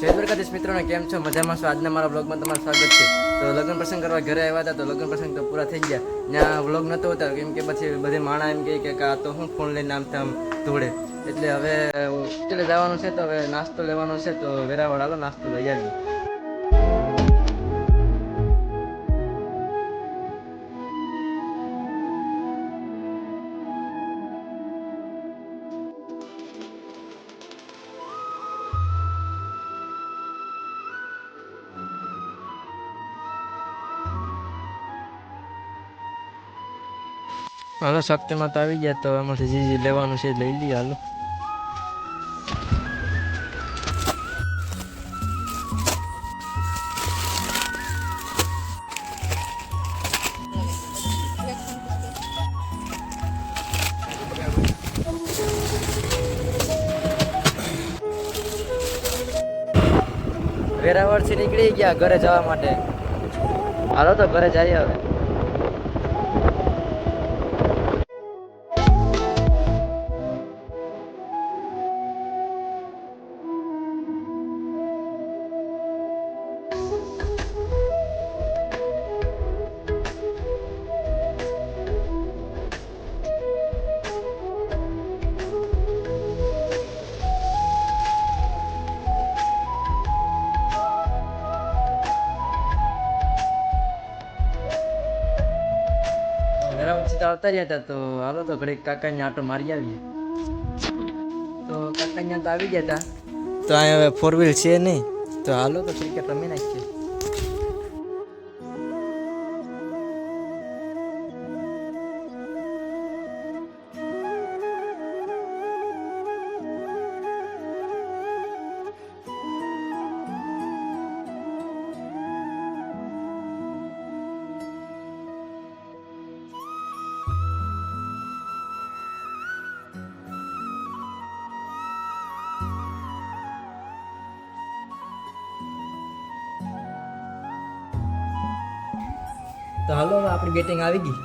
જય દ્વારકાધીશ મિત્રોને કેમ છો? મજામાં છો? આજના મારા બ્લોગમાં તમારું સ્વાગત છે. તો લગ્ન પ્રસંગ કરવા ઘરે આવ્યા હતા, તો લગ્ન પ્રસંગ તો પૂરા થઈ ગયા. ત્યાં વ્લોગ નહોતો હોતા કેમ કે પછી બધી માણા એમ કહે કે આ તો હું ફોન લઈને આમ તેમ ધોડે. એટલે હવે હોસ્ટેલે જવાનું છે, તો હવે નાસ્તો લેવાનો છે, તો વેરાવળ હાલો નાસ્તો લઈ આવીએ. હાલો શક્તિમાં તો આવી ગયા, તો એમાંથી જે લેવાનું છે લઈ લઈએ. હાલો વેરાવળથી નીકળી ગયા ઘરે જવા માટે. હાલો તો ઘરે જઈએ હવે. આવતા રહ્યા હતા, તો હાલો તો ઘડીક કાકાને આટો મારી આવીએ. તો કાકા ત્યાં તો આવી ગયા હતા, તો અહીં હવે 4 વ્હીલ છે નહીં, તો હાલો તો ક્રિકેટ રમી નાખીએ. તો હાલો હવે આપણી બેટિંગ આવી ગઈ.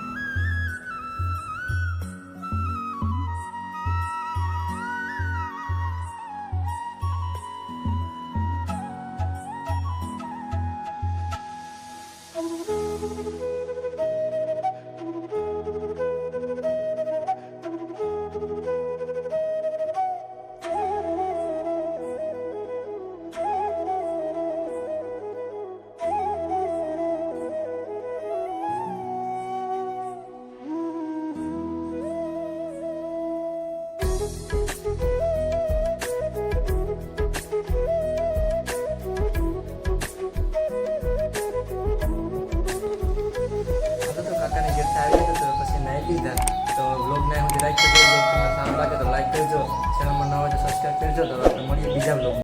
તો બ્લોગને લાઈક કરજો. બ્લોગ તમને સારું લાગે તો લાઈક કરજો. ચેનલમાં નવા હોય તો સબસ્ક્રાઈબ કરજો. તો આપણે મળીએ બીજા બ્લોગ.